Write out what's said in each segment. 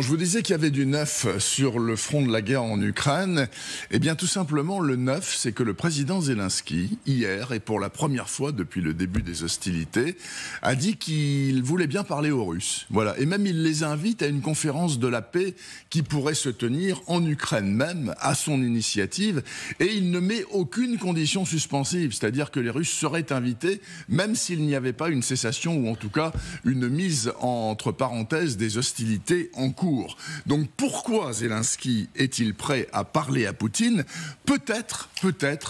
Je vous disais qu'il y avait du neuf sur le front de la guerre en Ukraine. Eh bien, tout simplement, le neuf, c'est que le président Zelensky, hier, et pour la première fois depuis le début des hostilités, a dit qu'il voulait bien parler aux Russes. Voilà. Et même, il les invite à une conférence de la paix qui pourrait se tenir en Ukraine même, à son initiative. Et il ne met aucune condition suspensive. C'est-à-dire que les Russes seraient invités, même s'il n'y avait pas une cessation, ou en tout cas une mise entre parenthèses des hostilités en cours. Donc pourquoi Zelensky est-il prêt à parler à Poutine? Peut-être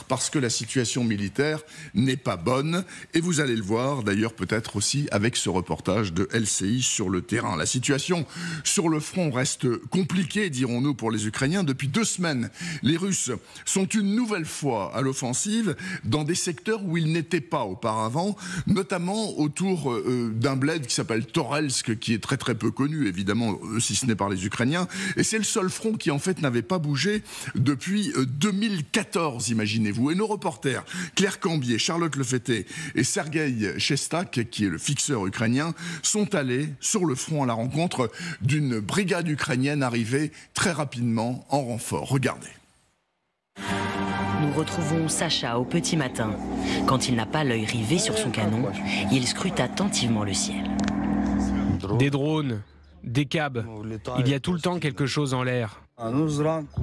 parce que la situation militaire n'est pas bonne. Et vous allez le voir d'ailleurs peut-être aussi avec ce reportage de LCI sur le terrain. La situation sur le front reste compliquée, dirons-nous, pour les Ukrainiens. Depuis 2 semaines, les Russes sont une nouvelle fois à l'offensive dans des secteurs où ils n'étaient pas auparavant, notamment autour d'un bled qui s'appelle Torelsk, qui est très très peu connu, évidemment, si ce n'est par les Ukrainiens. Et c'est le seul front qui, en fait, n'avait pas bougé depuis 2014, imaginez-vous. Et nos reporters, Claire Cambier, Charlotte Lefetté et Sergueï Chestak, qui est le fixeur ukrainien, sont allés sur le front à la rencontre d'une brigade ukrainienne arrivée très rapidement en renfort. Regardez. Nous retrouvons Sacha au petit matin. Quand il n'a pas l'œil rivé sur son canon, il scrute attentivement le ciel. Des drones, des cabs, il y a tout le temps quelque chose en l'air.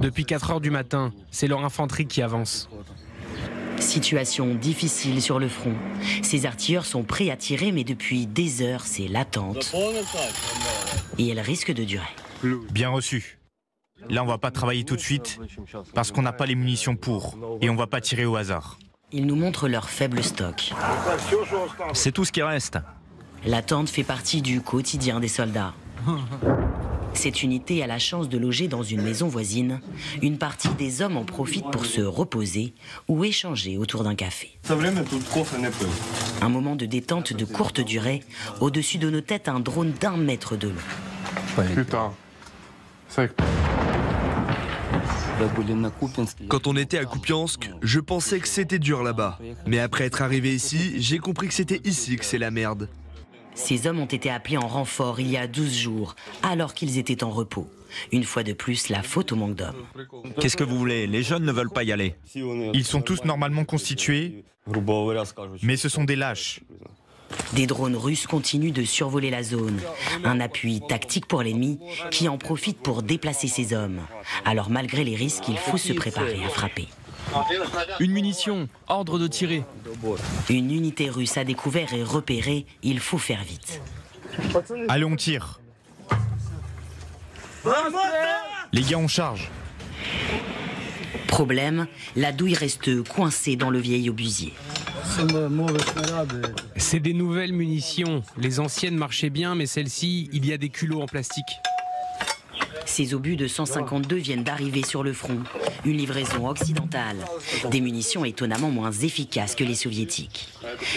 Depuis 4 heures du matin, c'est leur infanterie qui avance. Situation difficile sur le front. Ces artilleurs sont prêts à tirer, mais depuis des heures, c'est l'attente. Et elle risque de durer. Bien reçu. Là, on va pas travailler tout de suite, parce qu'on n'a pas les munitions pour, et on va pas tirer au hasard. Ils nous montrent leur faible stock. C'est tout ce qui reste. L'attente fait partie du quotidien des soldats. Cette unité a la chance de loger dans une maison voisine. Une partie des hommes en profitent pour se reposer ou échanger autour d'un café. Un moment de détente de courte durée. Au-dessus de nos têtes, un drone d'1 mètre de long. Putain. Quand on était à Kupiansk, je pensais que c'était dur là-bas. Mais après être arrivé ici, j'ai compris que c'était ici que c'est la merde. Ces hommes ont été appelés en renfort il y a 12 jours, alors qu'ils étaient en repos. Une fois de plus, la faute au manque d'hommes. Qu'est-ce que vous voulez? Les jeunes ne veulent pas y aller. Ils sont tous normalement constitués, mais ce sont des lâches. Des drones russes continuent de survoler la zone. Un appui tactique pour l'ennemi qui en profite pour déplacer ses hommes. Alors malgré les risques, il faut se préparer à frapper. Une munition, ordre de tirer. Une unité russe a découvert et repéré, il faut faire vite. Allez, on tire. Les gars, on charge. Problème, la douille reste coincée dans le vieil obusier. C'est des nouvelles munitions. Les anciennes marchaient bien, mais celles-ci, il y a des culots en plastique. Ces obus de 152 viennent d'arriver sur le front. Une livraison occidentale. Des munitions étonnamment moins efficaces que les soviétiques.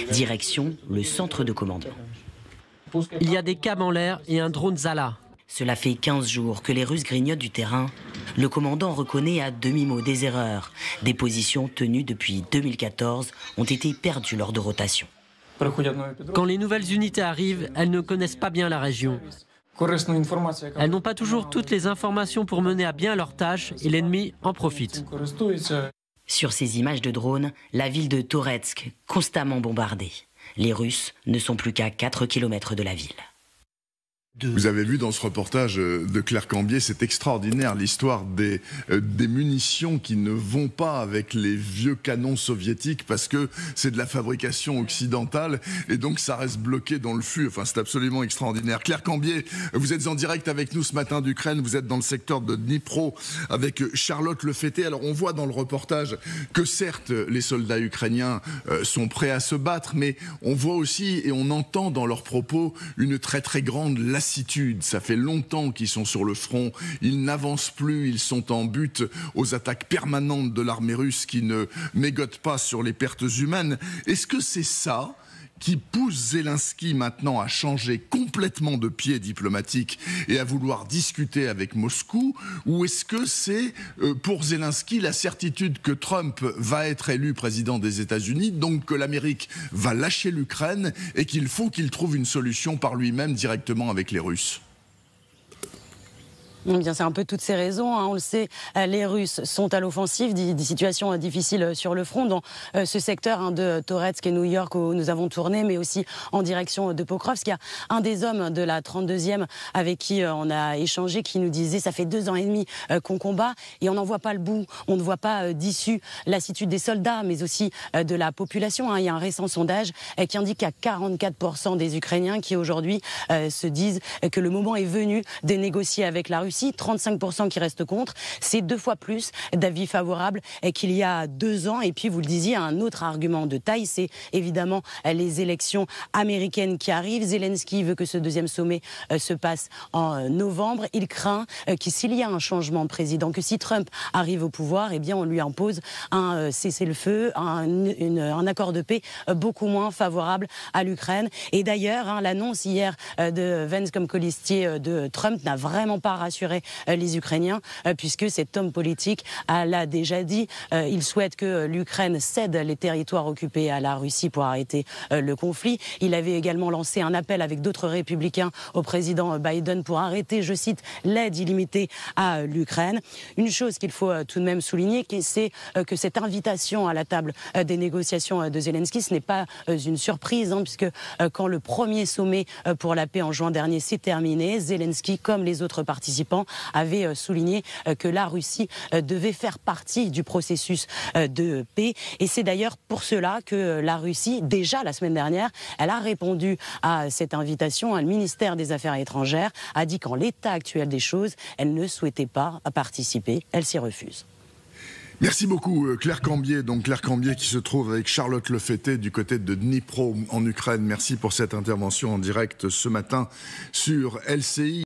Direction le centre de commandement. Il y a des cabs en l'air et un drone Zala. Cela fait 15 jours que les Russes grignotent du terrain. Le commandant reconnaît à demi-mot des erreurs. Des positions tenues depuis 2014 ont été perdues lors de rotations. Quand les nouvelles unités arrivent, elles ne connaissent pas bien la région. Elles n'ont pas toujours toutes les informations pour mener à bien leur tâche et l'ennemi en profite. Sur ces images de drones, la ville de Toretsk, constamment bombardée. Les Russes ne sont plus qu'à 4 km de la ville. Vous avez vu dans ce reportage de Claire Cambier, c'est extraordinaire l'histoire des munitions qui ne vont pas avec les vieux canons soviétiques parce que c'est de la fabrication occidentale et donc ça reste bloqué dans le fût. Enfin, c'est absolument extraordinaire. Claire Cambier, vous êtes en direct avec nous ce matin d'Ukraine, vous êtes dans le secteur de Dnipro avec Charlotte Lefetté. Alors on voit dans le reportage que certes les soldats ukrainiens sont prêts à se battre, mais on voit aussi et on entend dans leurs propos une très très grande lassitude. Ça fait longtemps qu'ils sont sur le front, ils n'avancent plus, ils sont en butte aux attaques permanentes de l'armée russe qui ne mégote pas sur les pertes humaines. Est-ce que c'est ça qui pousse Zelensky maintenant à changer complètement de pied diplomatique et à vouloir discuter avec Moscou? Ou est-ce que c'est pour Zelensky la certitude que Trump va être élu président des États-Unis, donc que l'Amérique va lâcher l'Ukraine et qu'il faut qu'il trouve une solution par lui-même directement avec les Russes? Bien, c'est un peu toutes ces raisons. On le sait, les Russes sont à l'offensive, des situations difficiles sur le front dans ce secteur de Toretsk et New York où nous avons tourné, mais aussi en direction de Pokrovsk. Il y a un des hommes de la 32e avec qui on a échangé qui nous disait ça fait 2 ans et demi qu'on combat et on n'en voit pas le bout, on ne voit pas d'issue. Lassitude des soldats, mais aussi de la population. Il y a un récent sondage qui indique qu'il y a 44% des Ukrainiens qui aujourd'hui se disent que le moment est venu de négocier avec la Russie. 35% qui restent contre, c'est 2 fois plus d'avis favorables qu'il y a 2 ans. Et puis, vous le disiez, un autre argument de taille, c'est évidemment les élections américaines qui arrivent. Zelensky veut que ce 2e sommet se passe en novembre. Il craint que s'il y a un changement de président, que si Trump arrive au pouvoir, eh bien, on lui impose un cessez-le-feu, un accord de paix beaucoup moins favorable à l'Ukraine. Et d'ailleurs, l'annonce hier de Vance comme colistier de Trump n'a vraiment pas rassuré les Ukrainiens, puisque cet homme politique l'a déjà dit, il souhaite que l'Ukraine cède les territoires occupés à la Russie pour arrêter le conflit. Il avait également lancé un appel avec d'autres républicains au président Biden pour arrêter, je cite, l'aide illimitée à l'Ukraine. Une chose qu'il faut tout de même souligner, c'est que cette invitation à la table des négociations de Zelensky, ce n'est pas une surprise, puisque quand le premier sommet pour la paix en juin dernier s'est terminé, Zelensky, comme les autres participants, avait souligné que la Russie devait faire partie du processus de paix. Et c'est d'ailleurs pour cela que la Russie, déjà la semaine dernière, elle a répondu à cette invitation. Le ministère des Affaires étrangères a dit qu'en l'état actuel des choses, elle ne souhaitait pas participer. Elle s'y refuse. Merci beaucoup Claire Cambier, donc Claire Cambier qui se trouve avec Charlotte Lefetté du côté de Dnipro en Ukraine. Merci pour cette intervention en direct ce matin sur LCI.